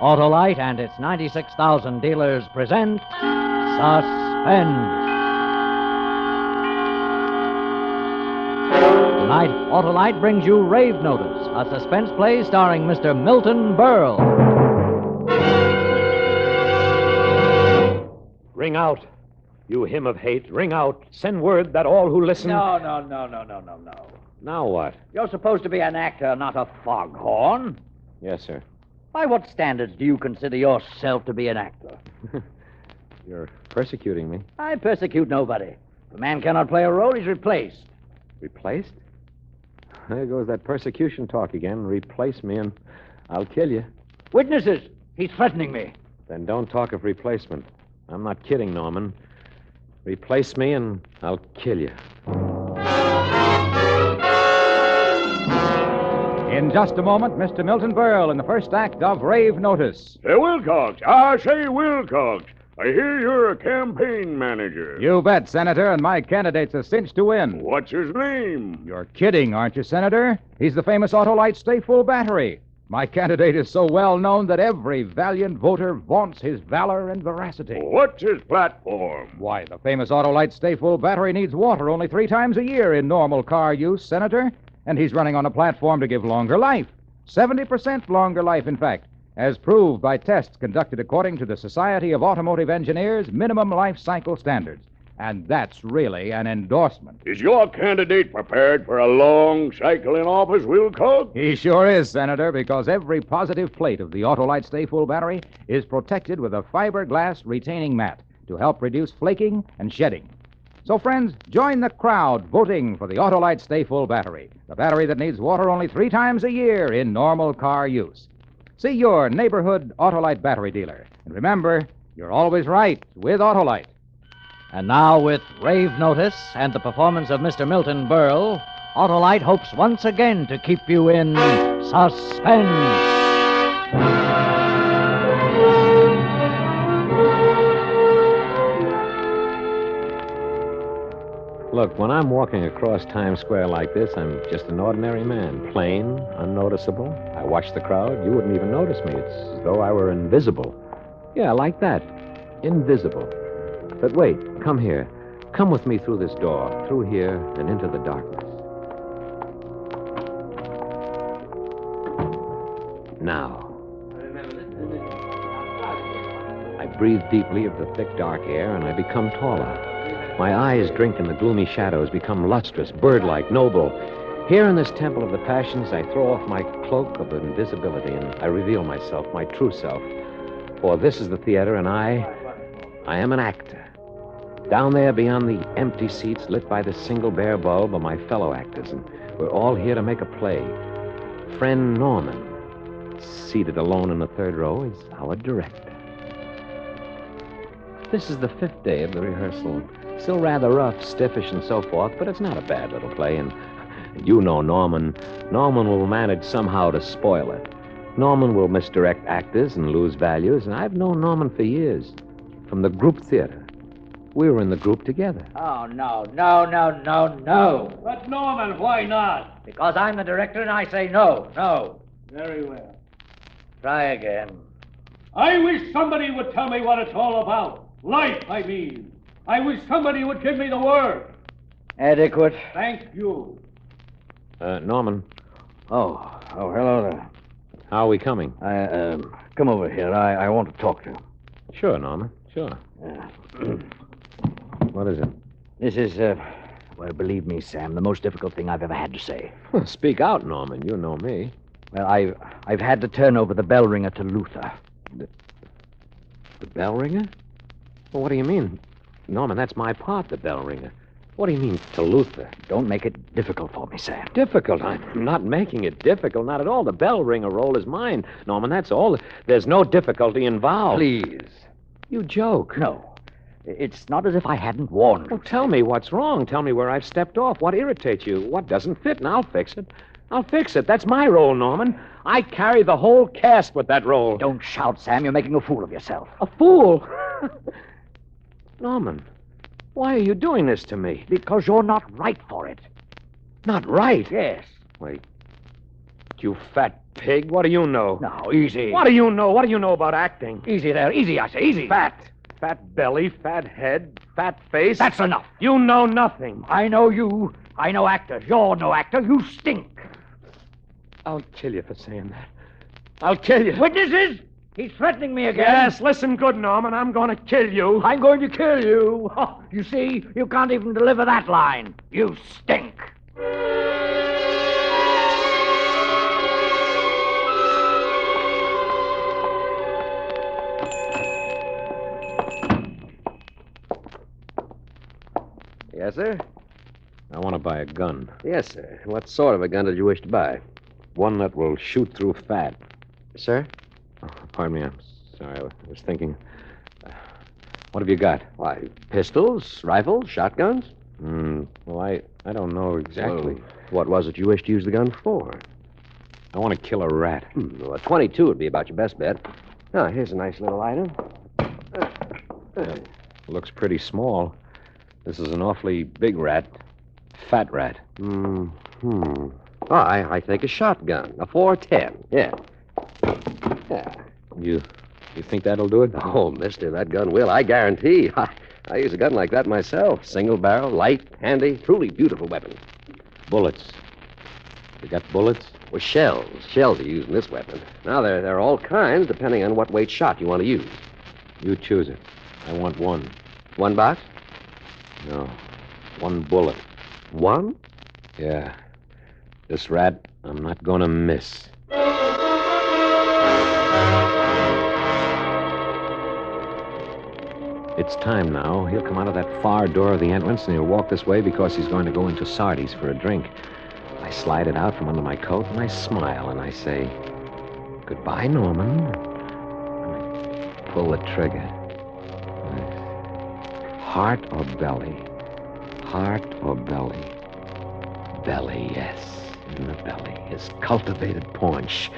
Autolite and its 96,000 dealers present Suspense. Tonight, Autolite brings you Rave Notice, a suspense play starring Mr. Milton Berle. Ring out, you hymn of hate. Ring out. Send word that all who listen... No. Now what? You're supposed to be an actor, not a foghorn. Yes, sir. By what standards do you consider yourself to be an actor? You're persecuting me. I persecute nobody. If a man cannot play a role, he's replaced. Replaced? There goes that persecution talk again. Replace me and I'll kill you. Witnesses! He's threatening me. Then don't talk of replacement. I'm not kidding, Norman. Replace me and I'll kill you. In just a moment, Mr. Milton Berle in the first act of Rave Notice. Say, Wilcox. I say, Wilcox. I hear you're a campaign manager. You bet, Senator, and my candidate's a cinch to win. What's his name? You're kidding, aren't you, Senator? He's the famous Autolite Stay Full battery. My candidate is so well known that every valiant voter vaunts his valor and veracity. What's his platform? Why, the famous Autolite Stay Full battery needs water only 3 times a year in normal car use, Senator. And he's running on a platform to give longer life. 70% longer life, in fact, as proved by tests conducted according to the Society of Automotive Engineers' minimum life cycle standards. And that's really an endorsement. Is your candidate prepared for a long cycle in office, Wilcox? He sure is, Senator, because every positive plate of the Autolite Stay Full battery is protected with a fiberglass retaining mat to help reduce flaking and shedding. So, friends, join the crowd voting for the Autolite Stay Full battery, the battery that needs water only 3 times a year in normal car use. See your neighborhood Autolite battery dealer. And remember, you're always right with Autolite. And now, with Rave Notice and the performance of Mr. Milton Berle, Autolite hopes once again to keep you in suspense. Look, when I'm walking across Times Square like this, I'm just an ordinary man. Plain, unnoticeable. I watch the crowd. You wouldn't even notice me. It's as though I were invisible. Yeah, like that. Invisible. But wait, come here. Come with me through this door, through here, and into the darkness. Now. I breathe deeply of the thick, dark air, and I become taller. My eyes drink in the gloomy shadows, become lustrous, bird-like, noble. Here in this temple of the passions, I throw off my cloak of invisibility, and I reveal myself, my true self. For this is the theater, and I am an actor. Down there beyond the empty seats lit by the single bare bulb are my fellow actors, and we're all here to make a play. Friend Norman, seated alone in the third row, is our director. This is the 5th day of the rehearsal. Still rather rough, stiffish, and so forth, but it's not a bad little play, and you know Norman. Norman will manage somehow to spoil it. Norman will misdirect actors and lose values, and I've known Norman for years. From the group theater. We were in the group together. Oh, no. But, Norman, why not? Because I'm the director and I say no. Very well. Try again. I wish somebody would tell me what it's all about. Life, I mean. I wish somebody would give me the word. Adequate. Thank you. Norman, Oh, hello there. how are we coming? Come over here. I want to talk to you. Sure, Norman, sure. What is it? This is, well, believe me, Sam, the most difficult thing I've ever had to say. Well, speak out, Norman. You know me. Well, I've had to turn over the bell ringer to Luther. The bell ringer? Well, what do you mean? Norman, that's my part, the bell ringer. What do you mean, to Luther? Don't make it difficult for me, Sam. Difficult? I'm not making it difficult, not at all. The bell ringer role is mine, Norman, that's all. There's no difficulty involved. Please. You joke. No. It's not as if I hadn't warned Well, you. tell me what's wrong. Tell me where I've stepped off. What irritates you? What doesn't fit, and I'll fix it. I'll fix it. That's my role, Norman. I carry the whole cast with that role. Don't shout, Sam. You're making a fool of yourself. A fool? Norman, why are you doing this to me? Because you're not right for it. Not right. Yes. Wait. You fat pig. What do you know? Now, easy. What do you know? What do you know about acting? Easy there. Easy, I say. Easy. Fat. Fat belly, fat head, fat face. That's enough. You know nothing. I know you. I know actors. You're no actor. You stink. I'll kill you for saying that. I'll kill you. Witnesses? He's threatening me again. Yes, listen good, Norman. I'm going to kill you. I'm going to kill you. Oh, you see, you can't even deliver that line. You stink. Yes, sir? I want to buy a gun. Yes, sir. What sort of a gun did you wish to buy? One that will shoot through fat. Sir? Oh, pardon me. I'm sorry. I was thinking. What have you got? Why, pistols, rifles, shotguns? Well, I don't know exactly. Well, what was it you wished to use the gun for? I want to kill a rat. Well, a 22 would be about your best bet. Oh, here's a nice little item. Looks pretty small. This is an awfully big rat. Fat rat. Oh, I think a shotgun. A 410. Yeah. You think that'll do it? Oh, mister, that gun will. I guarantee. I use a gun like that myself. Single barrel, light, handy, truly beautiful weapon. Bullets. You got bullets? With shells. Shells are used in this weapon. Now, there are all kinds, depending on what weight shot you want to use. You choose it. I want one. One box? No. One bullet. One? Yeah. This rat, I'm not going to miss. It's time now. He'll come out of that far door of the entrance, and he'll walk this way because he's going to go into Sardi's for a drink. I slide it out from under my coat, and I smile, and I say, "Goodbye, Norman." And I pull the trigger. Heart or belly? Heart or belly? Belly, yes. In the belly. His cultivated paunch,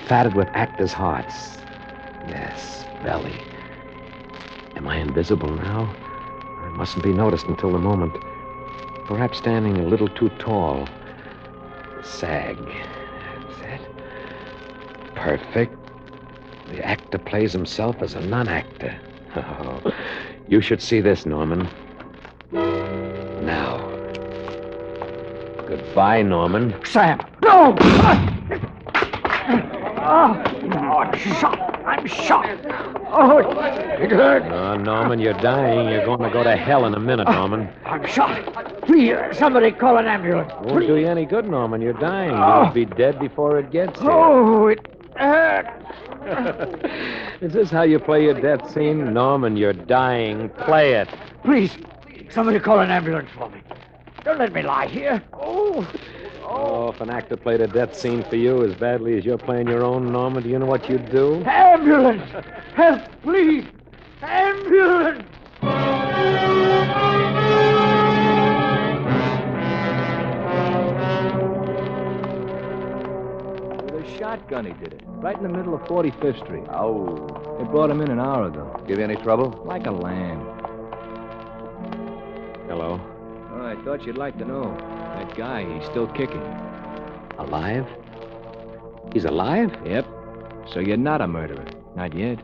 fatted with actors' hearts. Yes, belly. Am I invisible now? I mustn't be noticed until the moment. Perhaps standing a little too tall. Sag. That's it. Perfect. The actor plays himself as a non-actor. Oh, you should see this, Norman. Now. Goodbye, Norman. Sam! No! I'm shot! I'm shot! Oh, it hurt. Norman, you're dying. You're going to go to hell in a minute, Norman. I'm shot. Please, somebody call an ambulance. Won't do you any good, Norman. You're dying. You'll be dead before it gets here. Oh, it hurt. Is this how you play your death scene? Norman, you're dying. Play it. Please, somebody call an ambulance for me. Don't let me lie here. Oh, if an actor played a death scene for you as badly as you're playing your own, Norman, do you know what you'd do? Ambulance! Help, please! Ambulance! With a shotgun he did it. Right in the middle of 45th Street. Oh. They brought him in an hour ago. Give you any trouble? Like a lamb. Hello. Oh, I thought you'd like to know. That guy, he's still kicking. Alive? He's alive? Yep. So you're not a murderer. Not yet.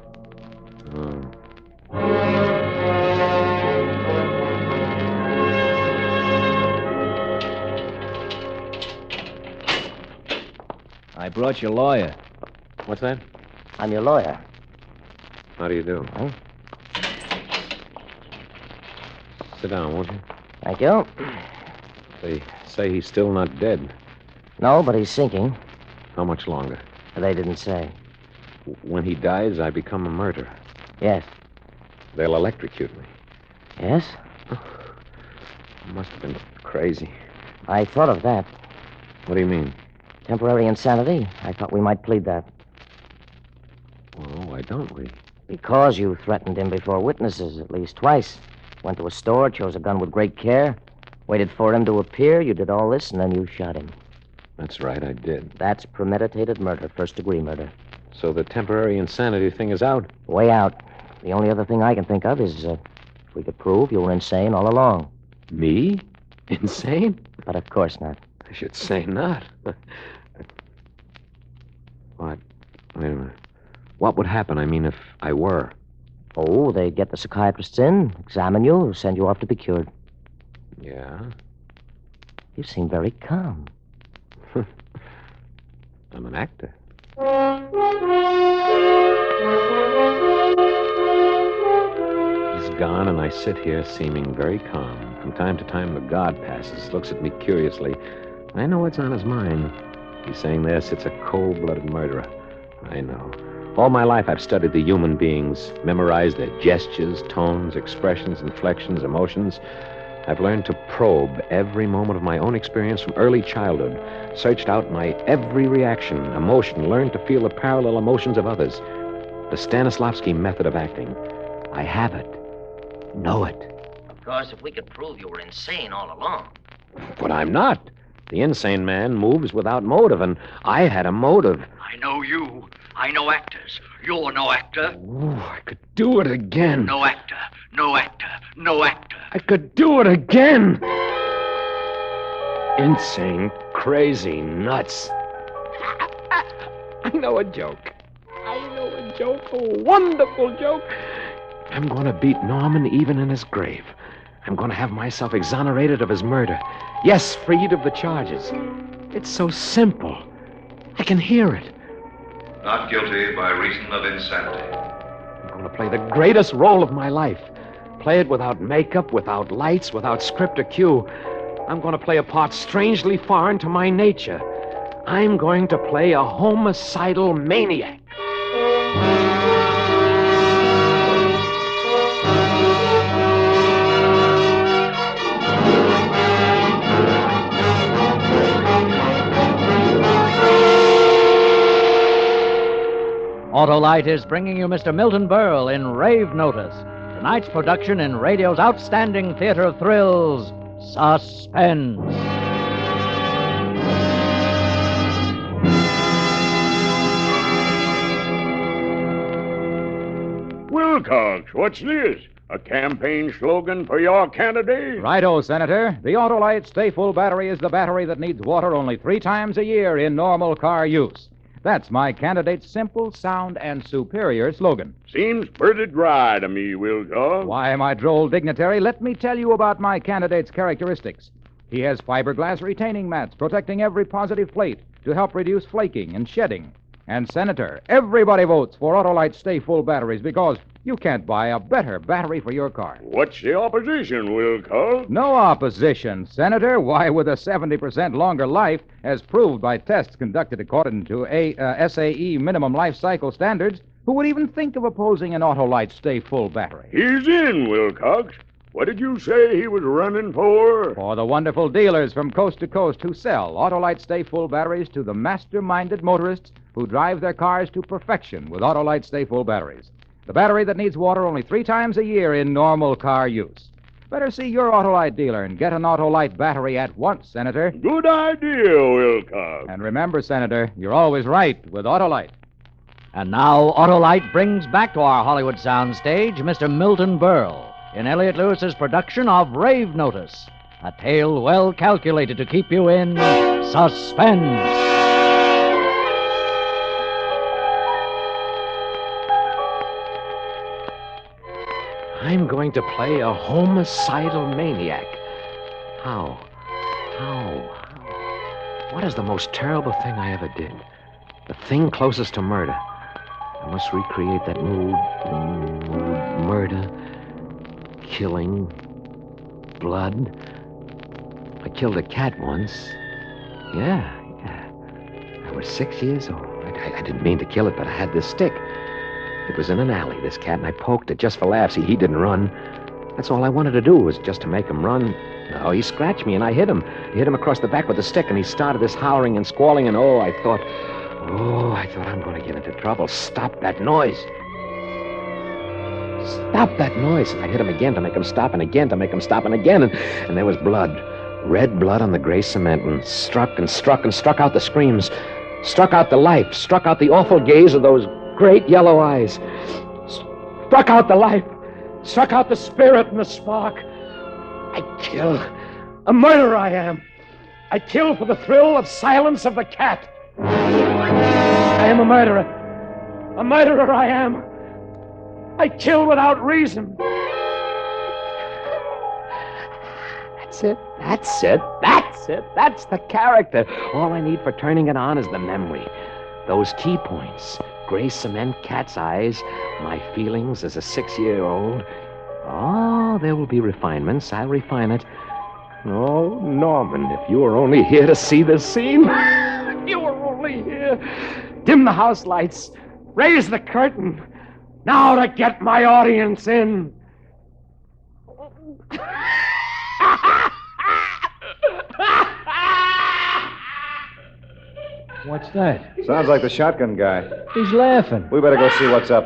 I brought your lawyer. What's that? I'm your lawyer. How do you do? Huh? Sit down, won't you? Thank you. They say he's still not dead. No, but he's sinking. How much longer? They didn't say. When he dies, I become a murderer. Yes. They'll electrocute me. Yes? Must have been crazy. I thought of that. What do you mean? Temporary insanity. I thought we might plead that. Well, why don't we? Because you threatened him before witnesses at least twice. Went to a store, chose a gun with great care, waited for him to appear. You did all this, and then you shot him. That's right, I did. That's premeditated murder, first-degree murder. So the temporary insanity thing is out? Way out. The only other thing I can think of is if we could prove you were insane all along. Me? Insane? But of course not. I should say not. What? Wait a minute. What would happen, I mean, if I were? Oh, they'd get the psychiatrists in, examine you, send you off to be cured. Yeah? You seem very calm. I'm an actor. He's gone, and I sit here seeming very calm. From time to time, the guard passes, looks at me curiously. I know what's on his mind. He's saying there sits a cold-blooded murderer. I know. All my life, I've studied the human beings, memorized their gestures, tones, expressions, inflections, emotions. I've learned to probe every moment of my own experience from early childhood, searched out my every reaction, emotion, learned to feel the parallel emotions of others. The Stanislavski method of acting. I have it. Know it. Of course, if we could prove you were insane all along. But I'm not. The insane man moves without motive, and I had a motive. I know you. I know actors. You're no actor. Ooh, I could do it again. No actor. No actor. No actor. I could do it again. Insane, crazy, nuts. I know a joke. I know a joke, a wonderful joke. I'm going to beat Norman even in his grave. I'm going to have myself exonerated of his murder. Yes, freed of the charges. It's so simple. I can hear it. Not guilty by reason of insanity. I'm going to play the greatest role of my life. Play it without makeup, without lights, without script or cue. I'm going to play a part strangely foreign to my nature. I'm going to play a homicidal maniac. Autolite is bringing you Mr. Milton Berle in Rave Notice, tonight's production in radio's outstanding theater of thrills, Suspense. Wilcox, what's this? A campaign slogan for your candidate? Righto, Senator. The Autolite Stay Full battery is the battery that needs water only 3 times a year in normal car use. That's my candidate's simple, sound, and superior slogan. Seems pretty dry to me, Wilcox. Why, my droll dignitary, let me tell you about my candidate's characteristics. He has fiberglass retaining mats protecting every positive plate to help reduce flaking and shedding. And, Senator, everybody votes for Autolite Stay Full batteries because you can't buy a better battery for your car. What's the opposition, Wilcox? No opposition, Senator. Why, with a 70% longer life, as proved by tests conducted according to SAE minimum life cycle standards, who would even think of opposing an Autolite Stay Full battery? He's in, Wilcox. What did you say he was running for? For the wonderful dealers from coast to coast who sell Autolite Stay Full batteries to the master-minded motorists who drive their cars to perfection with Autolite Stay Full batteries. The battery that needs water only 3 times a year in normal car use. Better see your Autolite dealer and get an Autolite battery at once, Senator. Good idea, Wilcox. And remember, Senator, you're always right with Autolite. And now Autolite brings back to our Hollywood soundstage Mr. Milton Berle in Elliott Lewis's production of Rave Notice, a tale well calculated to keep you in suspense. I'm going to play a homicidal maniac. How? What is the most terrible thing I ever did? The thing closest to murder. I must recreate that mood. Murder. Killing. Blood. I killed a cat once. Yeah. I was 6 years old. I didn't mean to kill it, but I had this stick. It was in an alley, this cat, and I poked it just for laughs. He didn't run. That's all I wanted to do was just to make him run. No, he scratched me, and I hit him. I hit him across the back with the stick, and he started this howling and squalling, and I thought I'm going to get into trouble. Stop that noise. Stop that noise. And I hit him again to make him stop, and again to make him stop, and again, and there was blood. Red blood on the gray cement, and struck out the screams, struck out the life, struck out the awful gaze of those great yellow eyes. Struck out the life, struck out the spirit and the spark. I kill. A murderer I am. I kill for the thrill of silence of the cat. I am a murderer. A murderer I am. I kill without reason. That's it. That's it. That's it. That's the character. All I need for turning it on is the memory. Those key points. Gray cement, cat's eyes, my feelings as a 6-year-old. Oh, there will be refinements. I'll refine it. Oh, Norman, if you were only here to see this scene. If you were only here. Dim the house lights. Raise the curtain. Now to get my audience in. What's that? Sounds like the shotgun guy. He's laughing. We better go see what's up.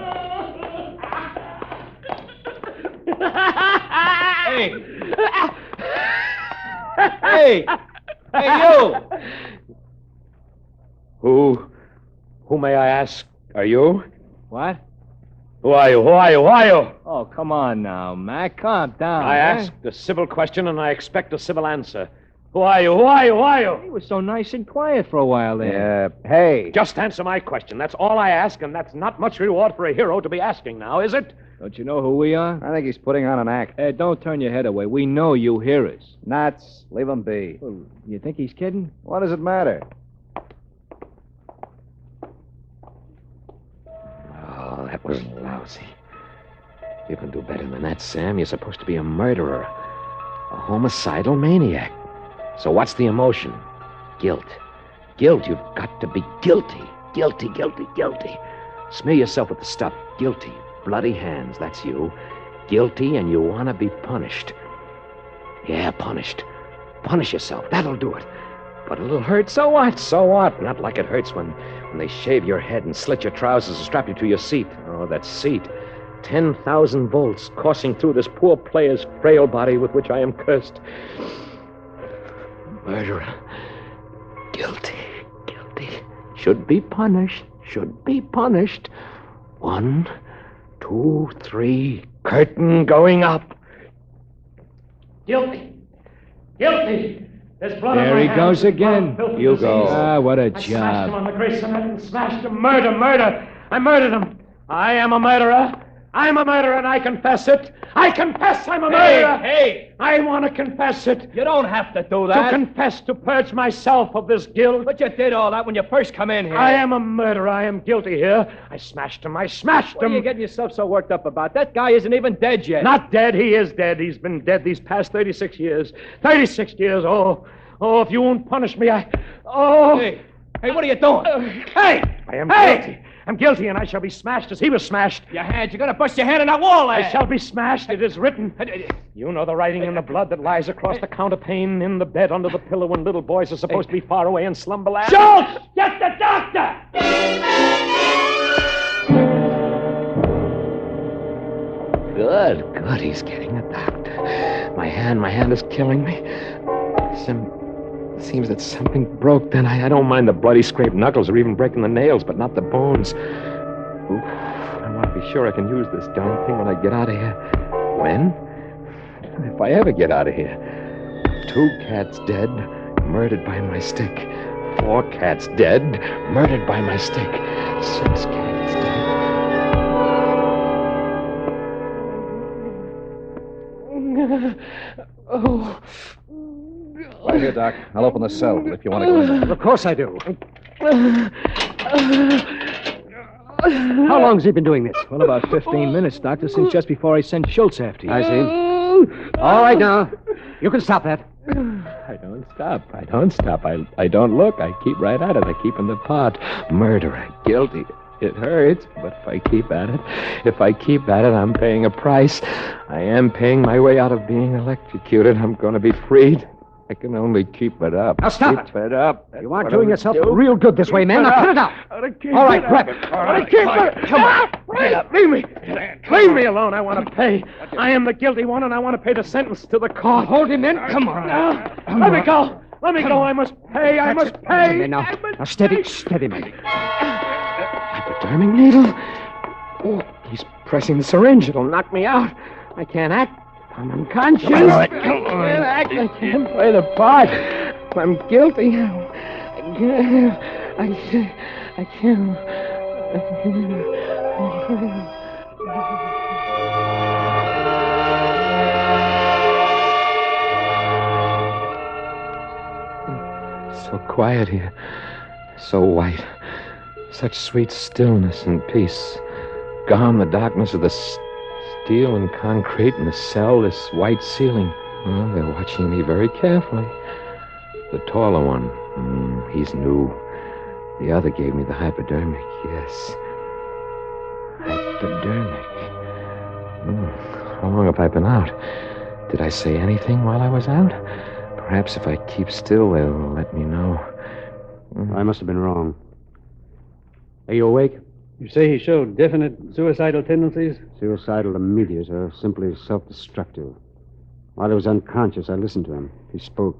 Hey! Hey! Hey, you! Who may I ask? Are you? What? Who are you? Who are you? Who are you? Oh, come on now, Mac. Calm down. I asked a civil question, and I expect a civil answer. Who are you? Who are you? Who are you? He was so nice and quiet for a while there. Hey. Just answer my question. That's all I ask, and that's not much reward for a hero to be asking now, is it? Don't you know who we are? I think he's putting on an act. Hey, don't turn your head away. We know you hear us. Nuts. Leave him be. Well, you think he's kidding? What does it matter? Oh, that was lousy. You can do better than that, Sam. You're supposed to be a murderer. A homicidal maniac. So what's the emotion? Guilt. Guilt. You've got to be guilty. Guilty, guilty, guilty. Smear yourself with the stuff. Guilty. Bloody hands. That's you. Guilty, and you want to be punished. Yeah, punished. Punish yourself. That'll do it. But it'll hurt. So what? So what? Not like it hurts when they shave your head and slit your trousers and strap you to your seat. Oh, that seat. 10,000 volts coursing through this poor player's frail body with which I am cursed. Murderer. Guilty. Guilty. Should be punished. Should be punished. 1, 2, 3. Curtain going up. Guilty. Guilty. There's blood on my There he hands. goes again. You go. Ah, what a I smashed him job. on the gray cement and smashed him. Murder, murder. I murdered him. I am a murderer. I'm a murderer, and I confess it. I confess I'm a murderer. Hey! I want to confess it. You don't have to do To that. confess, to purge myself of this guilt. But you did all that when you first come in here. I am a murderer. I am guilty here. I smashed him. I smashed What are him. you getting yourself so worked up about? That guy isn't even dead yet. Not dead. He is dead. He's been dead these past 36 years. 36 years. Oh, if you won't punish me, Hey, what are you doing? Hey! I am guilty. I'm guilty, and I shall be smashed as he was smashed. Your hand. You're going to bust your hand in that wall there. I shall be smashed. It is written. You know the writing in the blood that lies across the counterpane in the bed under the pillow when little boys are supposed to be far away in slumberland. Schultz! Get the doctor! Good. He's getting a doctor. My hand is killing me. Seems that something broke. Then I don't mind the bloody scraped knuckles or even breaking the nails, but not the bones. Oof. I want to be sure I can use this darn thing when I get out of here. When? If I ever get out of here. 2 cats dead, murdered by my stick. 4 cats dead, murdered by my stick. 6 cats dead. Oh. Right here, Doc. I'll open the cell if you want to go in there. Of course I do. How long's he been doing this? Well, about 15 minutes, Doctor, since just before I sent Schultz after you. I see. All right, now. You can stop that. I don't stop. I don't look. I keep right at it. I keep in the pot. Murderer. Guilty. It hurts, but if I keep at it, I'm paying a price. I am paying my way out of being electrocuted. I'm going to be freed. I can only keep it up. Now stop Keep it up. You aren't doing yourself real good this way, man. Now put it out. All right, grab it. All right, keep it. Come on. Leave me. Leave me alone. I want to pay. I am the guilty one, and I want to pay the sentence to the court. Hold him in. Come on. Let me go. Let me go. I must pay. I must pay. Now steady, man. Hypodermic needle? Oh, he's pressing the syringe. It'll knock me out. I can't act. I'm unconscious. Come on. I can't act. I can't play the part. I'm guilty. I I can't. So quiet here. So white. Such sweet stillness and peace. Gone the darkness of the steel and concrete in the cell, this white ceiling. Oh, they're watching me very carefully. The taller one, he's new. The other gave me the hypodermic, yes. Hypodermic. How long have I been out? Did I say anything while I was out? Perhaps if I keep still, they'll let me know. I must have been wrong. Are you awake? You say he showed definite suicidal tendencies? Suicidal immediate or simply self-destructive. While he was unconscious, I listened to him. He spoke.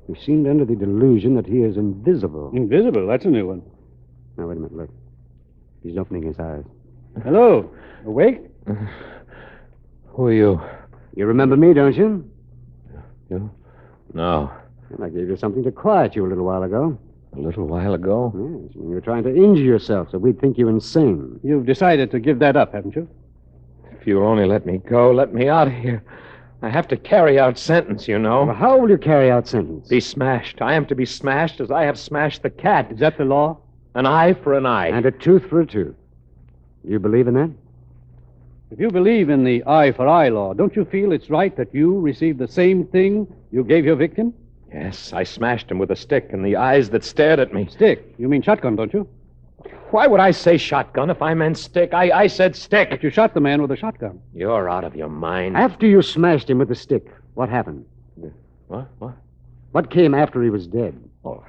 He seemed under the delusion that he is invisible. Invisible? That's a new one. Now, wait a minute, look. He's opening his eyes. Hello. Awake? Who are you? You remember me, don't you? You? No. And I gave you something to quiet you a little while ago. A little while ago? Yes, when you were trying to injure yourself so we'd think you insane. You've decided to give that up, haven't you? If you'll only let me go, let me out of here. I have to carry out sentence, you know. Well, how will you carry out sentence? Be smashed. I am to be smashed as I have smashed the cat. Is that the law? An eye for an eye. And a tooth for a tooth. You believe in that? If you believe in the eye for eye law, don't you feel it's right that you receive the same thing you gave your victim? Yes, I smashed him with a stick in the eyes that stared at me. Stick? You mean shotgun, don't you? Why would I say shotgun if I meant stick? I said stick. But you shot the man with a shotgun. You're out of your mind. After you smashed him with the stick, what happened? What? What came after he was dead? Oh,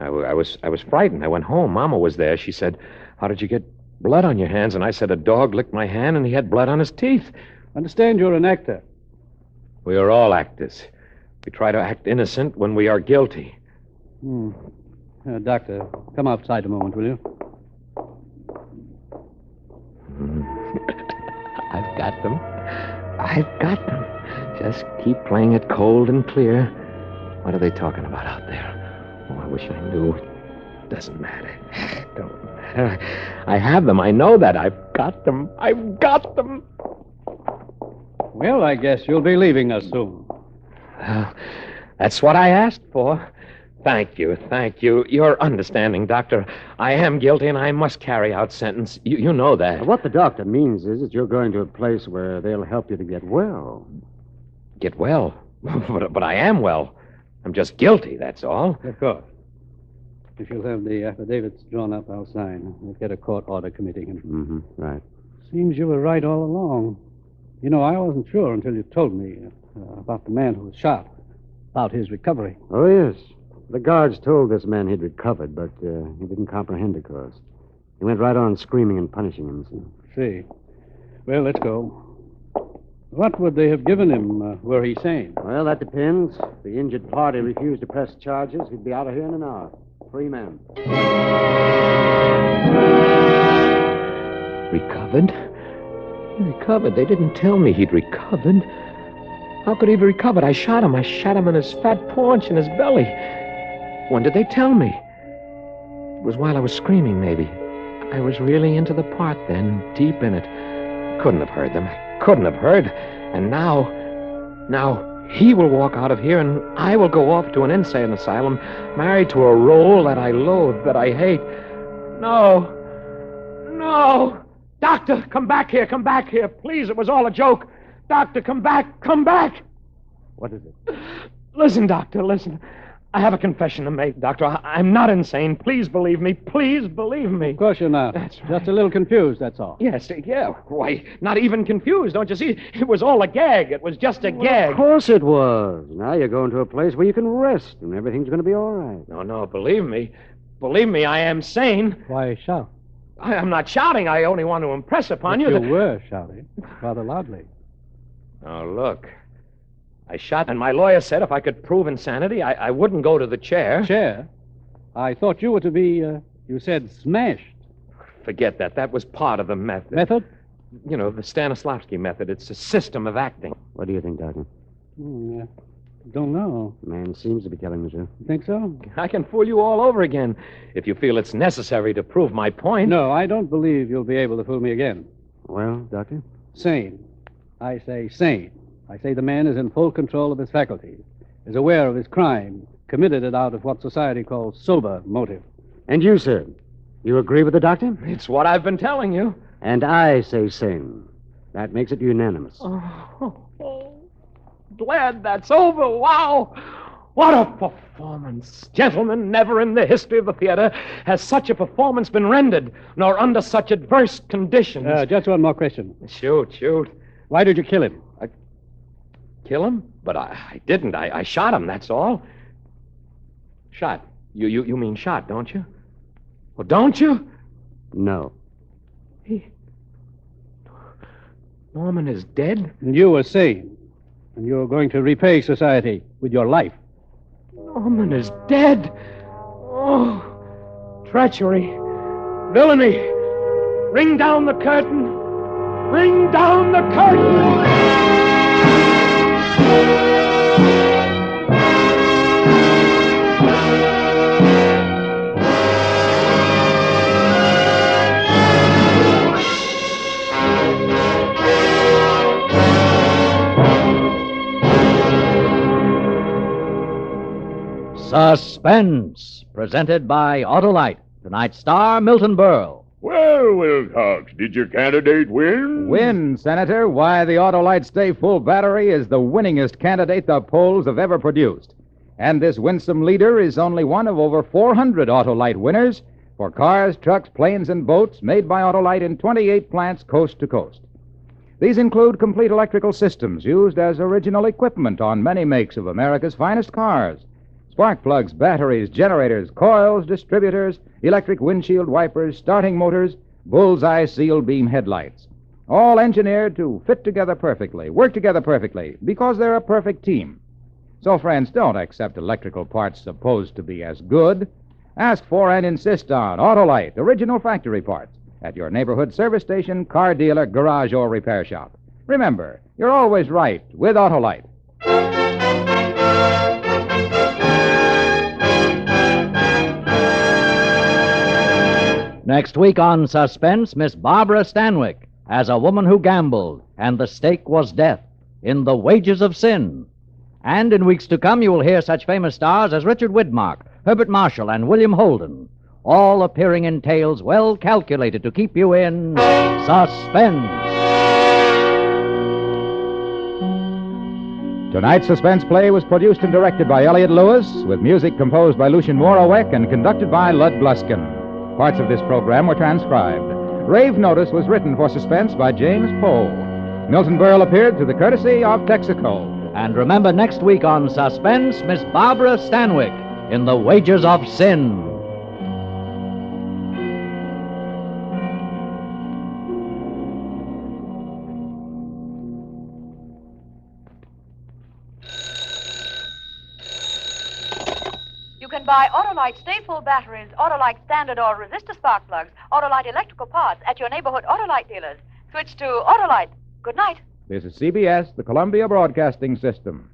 I was frightened. I went home. Mama was there. She said, "How did you get blood on your hands?" And I said, "A dog licked my hand and he had blood on his teeth." Understand you're an actor. We are all actors. We try to act innocent when we are guilty. Doctor, come outside a moment, will you? I've got them. I've got them. Just keep playing it cold and clear. What are they talking about out there? Oh, I wish I knew. Doesn't matter. Don't matter. I have them. I know that. I've got them. I've got them. Well, I guess you'll be leaving us soon. Well, that's what I asked for. Thank you. You're understanding, Doctor. I am guilty, and I must carry out sentence. You know that. What the doctor means is that you're going to a place where they'll help you to get well. Get well? But I am well. I'm just guilty, that's all. Of course. If you'll have the affidavits drawn up, I'll sign. We'll get a court order committing him. Right. Seems you were right all along. You know, I wasn't sure until you told me about the man who was shot, about his recovery. Oh, yes. The guards told this man he'd recovered, but he didn't comprehend, of course. He went right on screaming and punishing him. See. Well, let's go. What would they have given him were he sane? Well, that depends. If the injured party refused to press charges, he'd be out of here in an hour. Free man. Recovered? He recovered. They didn't tell me he'd recovered. How could he have recovered? I shot him. I shot him in his fat paunch in his belly. When did they tell me? It was while I was screaming, maybe. I was really into the part then, deep in it. Couldn't have heard them. I couldn't have heard. And now he will walk out of here, and I will go off to an insane asylum, married to a role that I loathe, that I hate. No. Doctor, come back here. Please, it was all a joke. Doctor, come back. What is it? Listen, Doctor, listen. I have a confession to make, Doctor. I'm not insane. Please believe me. Of course you're not. That's right. Just a little confused, that's all. Yes, yeah. Why, not even confused, don't you see? It was all a gag. It was just a gag. Of course it was. Now you're going to a place where you can rest, and everything's going to be all right. No, believe me. Believe me, I am sane. Why shout? I'm not shouting. I only want to impress upon you that... You were shouting, rather loudly. Oh, look. I shot, and my lawyer said if I could prove insanity, I wouldn't go to the chair. Chair? I thought you were to be, you said smashed. Forget that. That was part of the method. Method? You know, the Stanislavski method. It's a system of acting. What do you think, Doctor? Don't know. The man seems to be telling the truth. Think so? I can fool you all over again if you feel it's necessary to prove my point. No, I don't believe you'll be able to fool me again. Well, Doctor? Sane. I say sane. I say the man is in full control of his faculties, is aware of his crime, committed it out of what society calls sober motive. And you, sir? You agree with the doctor? It's what I've been telling you. And I say sane. That makes it unanimous. Glad that's over. Wow. What a performance. Gentlemen, never in the history of the theater has such a performance been rendered, nor under such adverse conditions. Just one more question. Shoot. Why did you kill him? Kill him? But I didn't. I shot him, that's all. Shot. You mean shot, don't you? Well, don't you? No. Norman is dead? And you were sane. And you're going to repay society with your life. Norman is dead. Oh, treachery. Villainy. Ring down the curtain. Ring down the curtain. Suspense, presented by Autolite. Tonight's star, Milton Berle. Well, Wilcox, did your candidate win? Win, Senator. Why, the Autolite Stay Full Battery is the winningest candidate the polls have ever produced. And this winsome leader is only one of over 400 Autolite winners for cars, trucks, planes, and boats made by Autolite in 28 plants coast to coast. These include complete electrical systems used as original equipment on many makes of America's finest cars. Spark plugs, batteries, generators, coils, distributors, electric windshield wipers, starting motors, bullseye seal beam headlights. All engineered to fit together perfectly, work together perfectly, because they're a perfect team. So, friends, don't accept electrical parts supposed to be as good. Ask for and insist on Autolite, original factory parts, at your neighborhood service station, car dealer, garage, or repair shop. Remember, you're always right with Autolite. Next week on Suspense, Miss Barbara Stanwyck as a woman who gambled, and the stake was death in The Wages of Sin. And in weeks to come, you will hear such famous stars as Richard Widmark, Herbert Marshall, and William Holden, all appearing in tales well calculated to keep you in suspense. Tonight's suspense play was produced and directed by Elliott Lewis, with music composed by Lucien Morawek and conducted by Lud Gluskin. Parts of this program were transcribed. Rave Notice was written for Suspense by James Poe. Milton Berle appeared through the courtesy of Texaco. And remember, next week on Suspense, Miss Barbara Stanwyck in The Wages of Sin. You can buy Autolite Stay Full batteries, Autolite standard or resistor spark plugs, Autolite electrical parts at your neighborhood Autolite dealers. Switch to Autolite. Good night. This is CBS, the Columbia Broadcasting System.